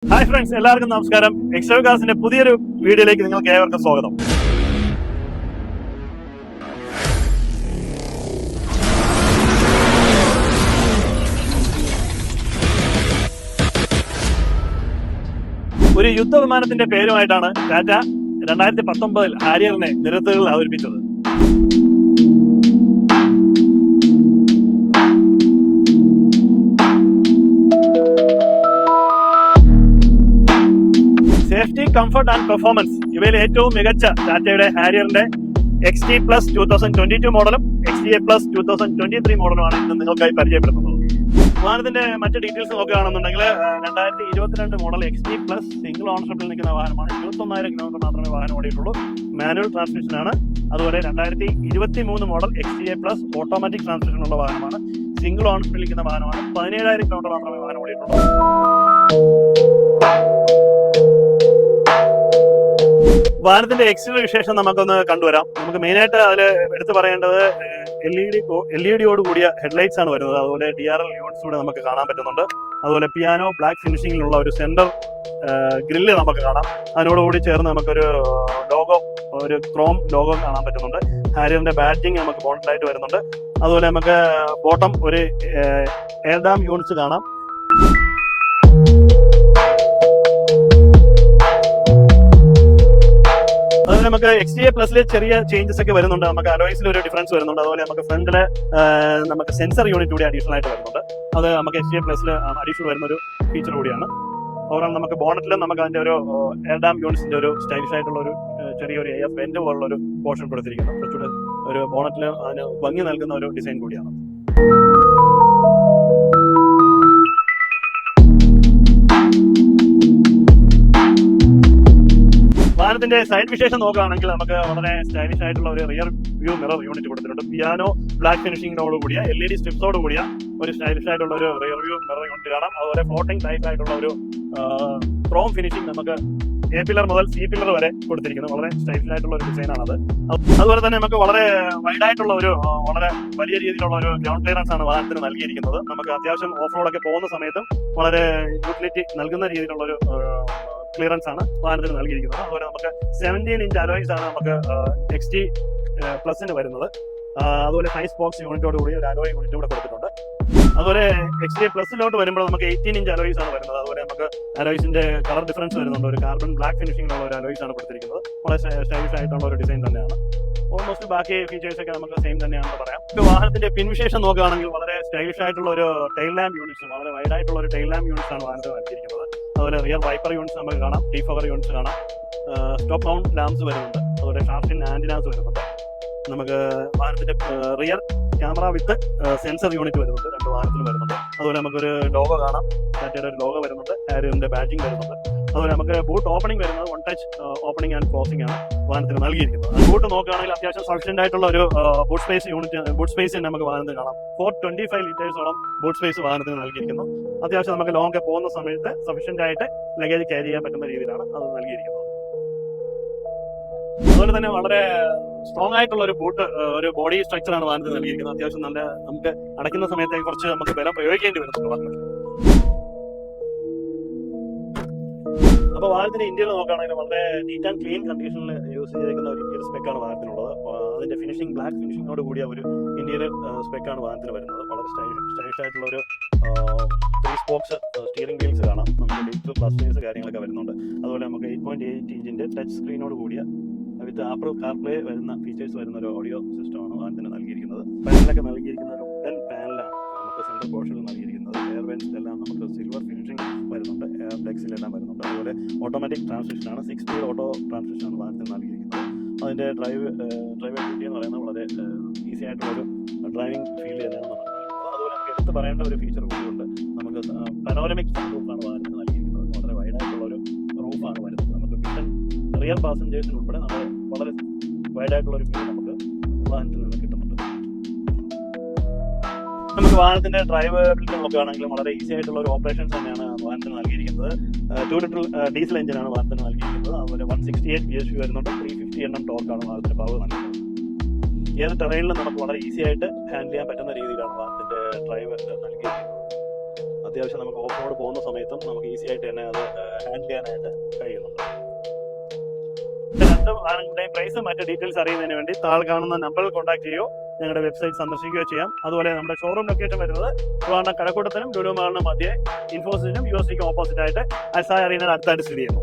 Hi friends, എല്ലാവർക്കും നമസ്കാരം. എക്സോ കാസിന്റെ പുതിയൊരു വീഡിയോയിലേക്ക് നിങ്ങൾക്ക് ഏവർക്കും സ്വാഗതം. ഒരു യുദ്ധവിമാനത്തിന്റെ പേരുമായിട്ടാണ് ടാറ്റ 2019 ഹാരിയറിനെ നിരത്തുകളിൽ അവതരിപ്പിച്ചത്. സേഫ്റ്റി, കംഫർട്ട് ആൻഡ് പെർഫോമൻസ് ഇവയിൽ ഏറ്റവും മികച്ച ടാറ്റയുടെ ഹാരിയറിന്റെ XT Plus 2022 മോഡലും XTA Plus 2023 മോഡലുമാണ് ഇന്ന് നിങ്ങൾക്കായി പരിചയപ്പെടുത്തുന്നത്. വാഹനത്തിന്റെ മറ്റ് ഡീറ്റെയിൽസ് നോക്കുകയാണെന്നുണ്ടെങ്കിൽ 2022 മോഡൽ XT Plus സിംഗിൾ ഓണർഷിപ്പിൽ നിൽക്കുന്ന വാഹനമാണ്. 21,000 കിലോമീറ്റർ മാത്രമേ വാഹനം ഓടിയിട്ടുള്ളൂ. മാനുവൽ ട്രാൻസ്മിഷനാണ്. അതുപോലെ 2023 model XTA Plus automatic transmission ഉള്ള വാഹനമാണ്. സിംഗിൾ ഓണർഷിപ്പിൽ നിൽക്കുന്ന വാഹനമാണ്. 17,000 കിലോമീറ്റർ മാത്രമേ വാഹനം ഓടിയിട്ടുള്ളൂ. വാഹനത്തിന്റെ എക്സ്റ്റീരിയർ വിശേഷം നമുക്കൊന്ന് കണ്ടുവരാം. നമുക്ക് മെയിനായിട്ട് അതിൽ എടുത്തു പറയേണ്ടത് LED കൂടിയ ഹെഡ്ലൈറ്റ്സ് ആണ് വരുന്നത്. അതുപോലെ DRL യൂണിറ്റ്സ് കൂടെ നമുക്ക് കാണാൻ പറ്റുന്നുണ്ട്. അതുപോലെ പിയാനോ ബ്ലാക്ക് ഫിനിഷിംഗിലുള്ള ഒരു സെന്റർ ഗ്രില്ല് നമുക്ക് കാണാം. അതിനോടുകൂടി ചേർന്ന് നമുക്കൊരു ഒരു ക്രോം ലോഗോ കാണാൻ പറ്റുന്നുണ്ട്. ഹാരിയറിന്റെ ബാഡ്ജിങ് നമുക്ക് ബോണ്ടിലായിട്ട് വരുന്നുണ്ട്. അതുപോലെ നമുക്ക് ബോട്ടം ഒരു എയർ ഡാം യൂണിറ്റ്സ് കാണാം. അതുപോലെ നമുക്ക് XTA പ്ലസിൽ ചെറിയ ചേഞ്ചസ് ഒക്കെ വരുന്നുണ്ട്. നമുക്ക് അലോയ്സിൽ ഒരു ഡിഫറൻസ് വരുന്നുണ്ട്. അതുപോലെ നമുക്ക് ഫ്രണ്ടില് നമുക്ക് സെൻസർ യൂണിറ്റ് കൂടി അഡീഷണൽ ആയിട്ട് വരുന്നുണ്ട്. അത് നമുക്ക് XTA പ്ലസിൽ അഡീഷണൽ വരുന്ന ഒരു ഫീച്ചർ കൂടിയാണ്. ഓവറോൾ നമുക്ക് ബോണറ്റിൽ നമുക്ക് അതിന്റെ ഒരു എയർ ഡാം യൂണിറ്റ്സിന്റെ ഒരു സ്റ്റൈലിഷ് ആയിട്ടുള്ള ഒരു ചെറിയൊരു എയർ വെന്റ് പോലുള്ള ഒരു പോർഷൻ കൊടുത്തിരിക്കുന്നു. കുറച്ചുകൂടെ ഒരു ബോണറ്റിൽ അതിന് ഭംഗി നൽകുന്ന ഒരു ഡിസൈൻ കൂടിയാണ്. വാഹനത്തിന്റെ സൈഡ് വിശേഷം നോക്കുകയാണെങ്കിൽ നമുക്ക് വളരെ സ്റ്റൈലിഷ് ആയിട്ടുള്ള ഒരു റിയർ വ്യൂ മിറർ യൂണിറ്റ് കൊടുത്തിട്ടുണ്ട്. പിയാനോ ബ്ലാക്ക് ഫിനിഷിംഗിനോട് കൂടിയ LED സ്ട്രിപ്സോട് കൂടിയ ഒരു സ്റ്റൈലിഷ് ആയിട്ടുള്ള ഒരു റിയർ വ്യൂ മിറർ യൂണിറ്റ് കാണാം. അതുപോലെ ഫ്ലോട്ടിംഗ് ടൈപ്പ് ആയിട്ടുള്ള ഒരു ക്രോം ഫിനിഷിംഗ് നമുക്ക് A പില്ലർ മുതൽ C പില്ലർ വരെ കൊടുത്തിരിക്കുന്നു. വളരെ സ്റ്റൈലിഷ് ആയിട്ടുള്ള ഒരു ഡിസൈനാണ് അത്. അതുപോലെ തന്നെ നമുക്ക് വളരെ വൈഡ് ആയിട്ടുള്ള ഒരു വളരെ വലിയ രീതിയിലുള്ള ഒരു ഗ്രൗണ്ട് ക്ലിയറൻസ് ആണ് വാഹനത്തിന് നൽകിയിരിക്കുന്നത്. നമുക്ക് അത്യാവശ്യം ഓഫ് റോഡൊക്കെ പോകുന്ന സമയത്തും വളരെ യൂട്ടിലിറ്റി നൽകുന്ന രീതിയിലുള്ള ഒരു ക്ലിയറൻസ് ആണ് വാഹനത്തിന് നൽകിയിരിക്കുന്നത്. അതുപോലെ നമുക്ക് 17 ഇഞ്ച് അലോയ്സ് ആണ് നമുക്ക് XT പ്ലസിന് വരുന്നത്. അതുപോലെ ഹൈ സ്പോക്സ് യൂണിറ്റോട് കൂടി ഒരു അലോയ് യൂണിറ്റ് കൂടെ കൊടുത്തിട്ടുണ്ട്. അതുപോലെ XTA പ്ലസിലോട്ട് വരുമ്പോൾ നമുക്ക് 18 ഇഞ്ച് അലോയ്സ് ആണ് വരുന്നത്. അതുപോലെ നമുക്ക് അലോയ്സിന്റെ കളർ ഡിഫറൻസ് വരുന്നുണ്ട്. ഒരു കാർബൺ ബ്ലാക്ക് ഫിനിഷിംഗിലുള്ള ഒരു അലോയ്സ് ആണ് കൊടുത്തിരിക്കുന്നത്. വളരെ സ്റ്റൈലിഷ് ആയിട്ടുള്ള ഒരു ഡിസൈൻ തന്നെയാണ്. ഓൾമോസ്റ്റ് ബാക്കി ഫീച്ചേഴ്സ് ഒക്കെ നമുക്ക് സെയിം തന്നെയാണെന്ന് പറയാം. വാഹനത്തിന്റെ പിൻവിശേഷം നോക്കുകയാണെങ്കിൽ വളരെ സ്റ്റൈലിഷ് ആയിട്ടുള്ള ഒരു ടൈൽ ലാമ്പ് യൂണിറ്റ്സ്, വളരെ വൈഡ് ആയിട്ടുള്ള ഒരു ടൈൽ ലാമ്പ് യൂണിറ്റ്സ് ആണ് വാഹനത്തിൽ നൽകിയിരിക്കുന്നത്. അതുപോലെ റിയർ വൈപ്പർ യൂണിറ്റ്സ് നമുക്ക് കാണാം. ഡീഫോഗർ യൂണിറ്റ്സ് കാണാം. സ്റ്റോപ്പ് മൗണ്ട് ലാംപ്സ് വരുന്നുണ്ട്. അതുപോലെ ഷാർപ്പിൻ ആന്റിനാസ് വരുന്നുണ്ട്. നമുക്ക് വാഹനത്തിന്റെ റിയർ ക്യാമറ വിത്ത് സെൻസർ യൂണിറ്റ് വരുന്നുണ്ട്. രണ്ട് വാഹനത്തിലും വരുന്നുണ്ട്. അതുപോലെ നമുക്കൊരു ലോഗോ കാണാം. ടാറ്റയുടെ ഒരു ലോഗോ വരുന്നുണ്ട്. ഹാരിയറിന്റെ ബാഡ്ജിങ് വരുന്നുണ്ട്. അതുപോലെ നമുക്ക് ബൂട്ട് ഓപ്പണിംഗ് വരുന്നത് 1 ടച്ച് ഓപ്പണിംഗ് ആൻഡ് ക്ലോസിംഗ് ആണ് വാഹനത്തിന് നൽകിയിരിക്കുന്നത്. ബൂട്ട് നോക്കുകയാണെങ്കിൽ അത്യാവശ്യം സഫിഷ്യന്റ് ആയിട്ടുള്ള ഒരു ബൂട്ട് സ്പേസ് തന്നെ നമുക്ക് വാഹനത്തിൽ കാണാം. 425 ലിറ്റേഴ്സോളം ബൂട്ട് സ്പേസ് വാഹനത്തിന് നൽകിയിരിക്കുന്നു. അത്യാവശ്യം നമുക്ക് ലോങ് ഒക്കെ പോകുന്ന സമയത്ത് സഫിഷ്യന്റ് ആയിട്ട് ലഗേജ് ക്യാരി ചെയ്യാൻ പറ്റുന്ന രീതിയിലാണ് അത് നൽകിയിരിക്കുന്നത്. അതുപോലെ തന്നെ വളരെ സ്ട്രോങ് ആയിട്ടുള്ള ഒരു ബോഡി സ്ട്രക്ചർ ആണ് വാഹനത്തിൽ നൽകിയിരിക്കുന്നത്. അത്യാവശ്യം നല്ല നമുക്ക് അടയ്ക്കുന്ന സമയത്ത് കുറച്ച് നമുക്ക് ബലം പ്രയോഗിക്കേണ്ടി വരുന്നുണ്ട് വാഹനത്തിൽ. അപ്പോൾ വാഹനത്തിന്റെ ഇന്ത്യയിൽ നോക്കുകയാണെങ്കിൽ വളരെ നീറ്റ് ആൻഡ് ക്ലീൻ കണ്ടീഷനിൽ യൂസ് ചെയ്തിരിക്കുന്ന ഒരു ഇന്ത്യൻ സ്പെക്കാണ് വാഹനത്തിനുള്ളത്. അതിന്റെ ഫിനിഷിംഗ് ബ്ലാക്ക് ഫിനിഷിംഗോട് കൂടിയ ഒരു ഇന്ത്യൻ സ്പെക്കാണ് വാഹനത്തിന് വരുന്നത്. വളരെ സ്റ്റൈലിഷ് ആയിട്ടുള്ള ഒരു 3 സ്പോക്സ് സ്റ്റിയറിംഗ് വീൽസ് കാണാം. നമുക്ക് ഡിജിറ്റൽ ക്ലസ്റ്റേഴ്സ് കാര്യങ്ങളൊക്കെ വരുന്നുണ്ട്. അതുപോലെ നമുക്ക് 8.8 ഇഞ്ചിന്റെ ടച്ച് സ്ക്രീനോട് കൂടിയ വിത്ത് ആപ്പിൾ കാർപ്ലേ വരുന്ന ഫീച്ചേഴ്സ് വരുന്ന ഒരു ഓഡിയോ സിസ്റ്റമാണ് വാഹനത്തിന് നൽകിയിരിക്കുന്നത്. പാനലൊക്കെ നൽകിയിരിക്കുന്ന ഒരു വുഡൻ പാനലാണ് നമുക്ക് സെൻട്രൽ പോർഷനിൽ നൽകിയിരിക്കുന്നത്. എയർ വെന്റ്സിലെല്ലാം നമുക്ക് സിൽവർ ഫിനിഷിംഗ് വരുന്നുണ്ട്. എയർ ഡെക്സിലെല്ലാം വരുന്നുണ്ട്. അതുപോലെ ഓട്ടോമാറ്റിക് ട്രാൻസ്മിഷനാണ്. 6 സ്പീഡ് ഓട്ടോ ട്രാൻസ്മിഷനാണ് വാഹനത്തിന് നൽകിയിരിക്കുന്നത്. അതിന്റെ ഡ്രൈവബിലിറ്റി എന്ന് പറയുന്നത് വളരെ ഈസി ആയിട്ടുള്ളൊരു ഡ്രൈവിംഗ് ഫീൽ തന്നെയാണ് നമുക്ക് നൽകുന്നത്. അതുപോലെ നമുക്ക് എടുത്ത് പറയേണ്ട ഒരു ഫീച്ചർ കൂടിയുണ്ട്. നമുക്ക് പനോരമിക് റൂഫാണ് വാഹനത്തിന് നൽകിയിരിക്കുന്നത്. വളരെ വൈഡ് ആയിട്ടുള്ള ഒരു റൂഫാണ് വരുന്നത്. നമുക്ക് റിയർ പാസഞ്ചേഴ്സിന് ഉൾപ്പെടെ വളരെ വൈഡ് ആയിട്ടുള്ള ഒരു വ്യൂ നമുക്ക് വാഹനത്തിൽ നിന്ന് കിട്ടുന്നുണ്ട്. നമുക്ക് വാഹനത്തിന്റെ ഡ്രൈവബിലിറ്റി നോക്കുകയാണെങ്കിലും വളരെ ഈസി ആയിട്ടുള്ള ഒരു ഓപ്പറേഷൻസ് തന്നെയാണ് വാഹനത്തിന് നൽകിയിരിക്കുന്നത്. 2 ലിറ്റർ ഡീസൽ എഞ്ചിനാണ് വാഹനത്തിന് നൽകിയിരിക്കുന്നത്. അതുപോലെ 168 bhp വരുന്നുണ്ട്. 350 Nm ടോർക്കാണ് വാഹനത്തിന് പവർ നൽകുന്നത്. ഏത് ടെറൈനിലും നമുക്ക് വളരെ ഈസി ആയിട്ട് ഹാൻഡിൽ ചെയ്യാൻ പറ്റുന്ന രീതിയിലാണ് വാഹനത്തിന്റെ ഡ്രൈവ് നൽകിയിരിക്കുന്നത്. അത്യാവശ്യം നമുക്ക് ഓഫ് റോഡ് പോകുന്ന സമയത്തും നമുക്ക് ഈസി ആയിട്ട് തന്നെ അത് ഹാൻഡിൽ ചെയ്യാനായിട്ട് കഴിയുന്നുണ്ട്. രണ്ട് വാഹനങ്ങളുടെയും പ്രൈസ് മറ്റ് ഡീറ്റെയിൽസ് അറിയുന്നതിന് വേണ്ടി താഴെ കാണുന്ന നമ്പറിൽ കോൺടാക്ട് ചെയ്യുകയോ ഞങ്ങളുടെ വെബ്സൈറ്റ് സന്ദർശിക്കുകയോ ചെയ്യാം. അതുപോലെ നമ്മുടെ ഷോറൂം ലൊക്കേഷൻ വരുന്നത് ട്രിവാൻഡ്രം കഴക്കൂട്ടത്തിനും ലുലു മാളിനും മധ്യേ ഇൻഫോസിസിനും USDക്കും ഓപ്പോസിറ്റ് ആയിട്ട് അൽസായ അറീനയുടെ അടുത്തായിട്ട് സ്ഥിതി ചെയ്യുന്നു.